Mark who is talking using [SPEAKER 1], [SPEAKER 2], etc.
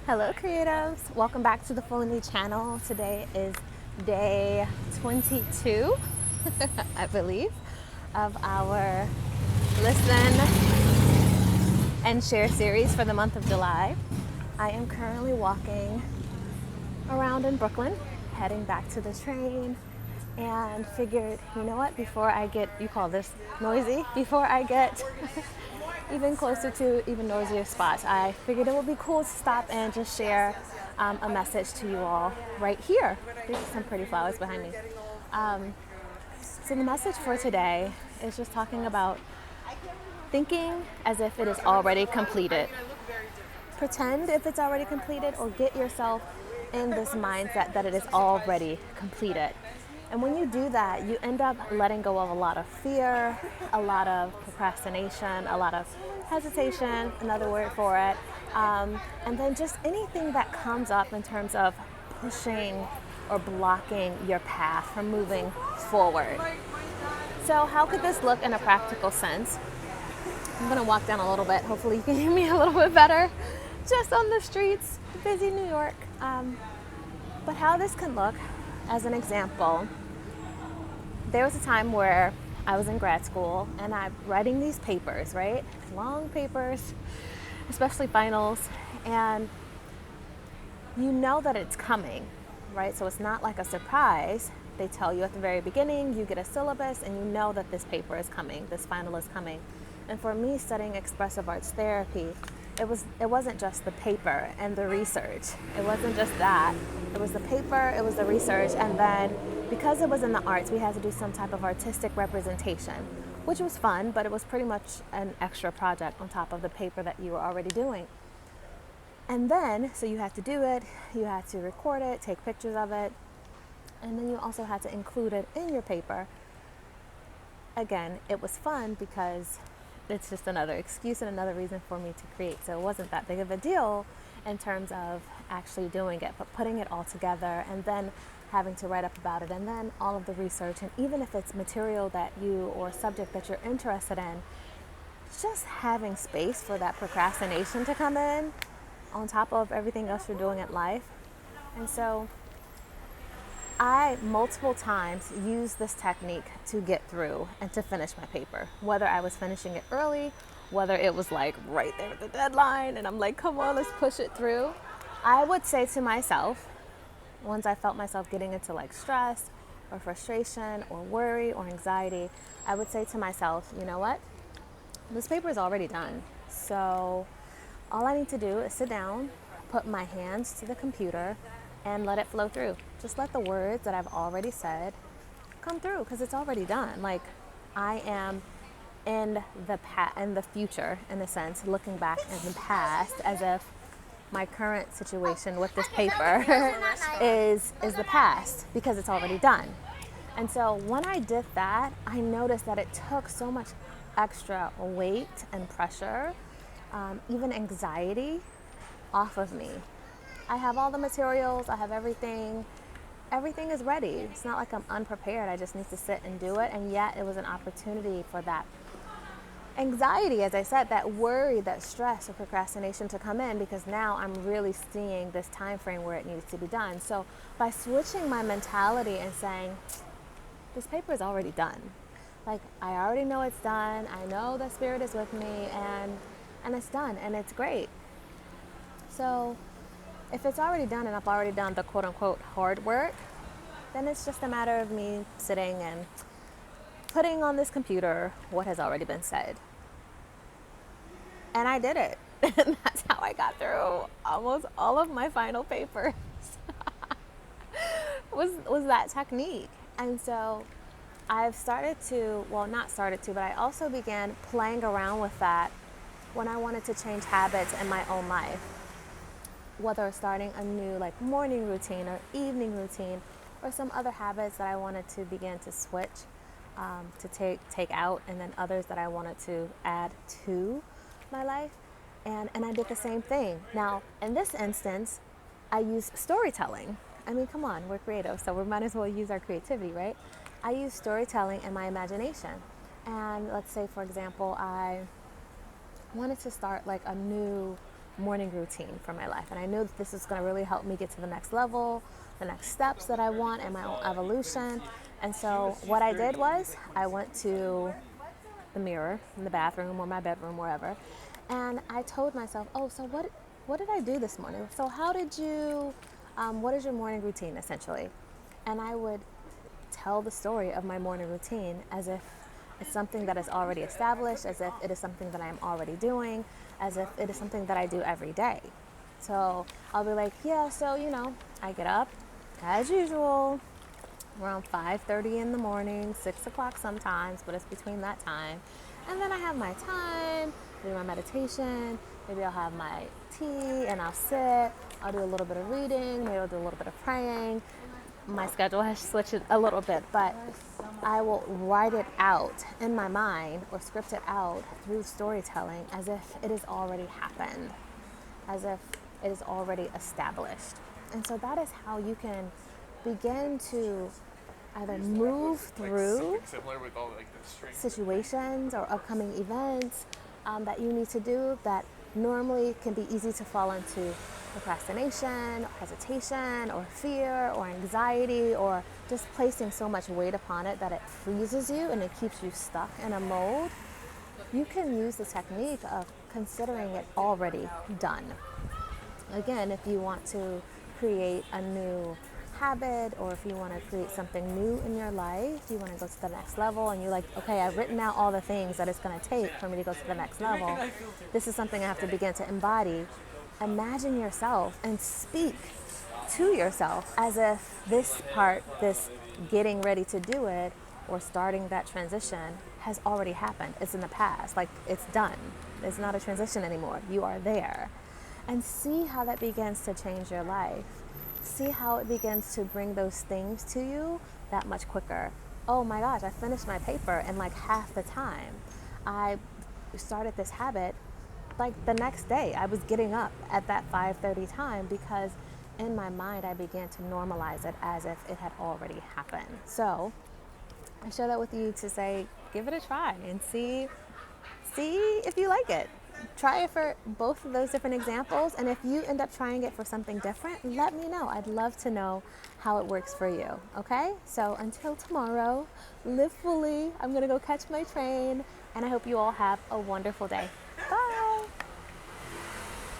[SPEAKER 1] Hello creatives, welcome back to the Fully Me channel. Today is day 22, I believe, of our listen and share series for the month of July. I am currently walking around in Brooklyn, heading back to the train, and figured, you know what, before I get, you call this noisy, before I get even closer to even noisier spots, I figured it would be cool to stop and just share a message to you all right here. There's some pretty flowers behind me. So the message for today is just talking about thinking as if it is already completed. Pretend if it's already completed, or get yourself in this mindset that it is already completed. And when you do that, you end up letting go of a lot of fear, a lot of procrastination, a lot of hesitation, another word for it, and then just anything that comes up in terms of pushing or blocking your path from moving forward. So how could this look in a practical sense? I'm gonna walk down a little bit. Hopefully you can hear me a little bit better. Just on the streets, busy New York. But how this can look, as an example, there was a time where I was in grad school and I'm writing these papers, right? Long papers, especially finals, and you know that it's coming, right? So it's not like a surprise. They tell you at the very beginning, you get a syllabus and you know that this paper is coming, this final is coming. And for me, studying expressive arts therapy, it wasn't just the paper and the research. It wasn't just that. It was the paper, it was the research, and then because it was in the arts, we had to do some type of artistic representation, which was fun, but it was pretty much an extra project on top of the paper that you were already doing. And then, so you had to do it, you had to record it, take pictures of it, and then you also had to include it in your paper. Again, it was fun because it's just another excuse and another reason for me to create. So it wasn't that big of a deal in terms of actually doing it, but putting it all together and then having to write up about it, and then all of the research, and even if it's material that you or subject that you're interested in, just having space for that procrastination to come in on top of everything else you're doing in life. And so I multiple times used this technique to get through and to finish my paper, whether I was finishing it early, whether it was like right there at the deadline and I'm like, come on, let's push it through. I would say to myself, once I felt myself getting into like stress or frustration or worry or anxiety, I would say to myself, you know what? This paper is already done. So all I need to do is sit down, put my hands to the computer, and let it flow through. Just let the words that I've already said come through, because it's already done. Like, I am in the future, in a sense, looking back in the past as if my current situation with this paper is the past, because it's already done. And so when I did that, I noticed that it took so much extra weight and pressure, even anxiety, off of me. I have all the materials, I have everything. Everything is ready. It's not like I'm unprepared. I just need to sit and do it. And yet it was an opportunity for that anxiety, as I said, that worry, that stress or procrastination to come in, because now I'm really seeing this time frame where it needs to be done. So by switching my mentality and saying, this paper is already done. Like, I already know it's done. I know the spirit is with me, and it's done, and it's great. So if it's already done and I've already done the quote unquote hard work, then it's just a matter of me sitting and putting on this computer what has already been said. And I did it. And that's how I got through almost all of my final papers. was that technique. And so I've started to, well, not started to, but I also began playing around with that when I wanted to change habits in my own life. Whether starting a new like morning routine or evening routine, or some other habits that I wanted to begin to switch, to take out, and then others that I wanted to add to my life. And I did the same thing. Now, in this instance, I use storytelling. I mean, come on, we're creative, so we might as well use our creativity, right? I use storytelling and my imagination. And let's say, for example, I wanted to start like a new morning routine for my life. And I knew that this is going to really help me get to the next level, the next steps that I want in my own evolution. And so what I did was I went to the mirror in the bathroom or my bedroom, wherever, and I told myself, oh, so what did I do this morning? So how did you, what is your morning routine essentially? And I would tell the story of my morning routine as if it's something that is already established, as if it is something that I'm already doing, as if it is something that I do every day. So I'll be like, yeah, so, I get up as usual around 5:30 in the morning, 6 o'clock sometimes, but it's between that time. And then I have my time, do my meditation, maybe I'll have my tea and I'll sit, I'll do a little bit of reading, maybe I'll do a little bit of praying. My schedule has switched a little bit, but I will write it out in my mind or script it out through storytelling as if it has already happened, as if it is already established. And so that is how you can begin to either move through situations or upcoming events that you need to do that normally can be easy to fall into procrastination, hesitation, or fear, or anxiety, or just placing so much weight upon it that it freezes you and it keeps you stuck in a mold. You can use the technique of considering it already done. Again, if you want to create a new habit, or if you want to create something new in your life, you want to go to the next level, and you're like, okay, I've written out all the things that it's going to take for me to go to the next level. This is something I have to begin to embody. Imagine yourself and speak to yourself as if this part, this getting ready to do it or starting that transition has already happened. It's in the past, like it's done. It's not a transition anymore. You are there. And see how that begins to change your life. See how it begins to bring those things to you that much quicker. Oh my gosh, I finished my paper in like half the time. I started this habit like the next day. I was getting up at that 5:30 time because in my mind I began to normalize it as if it had already happened. So I share that with you to say, give it a try and see if you like it. Try it for both of those different examples, and if you end up trying it for something different, let me know. I'd love to know how it works for you, okay? So until tomorrow, live fully. I'm gonna go catch my train, and I hope you all have a wonderful day.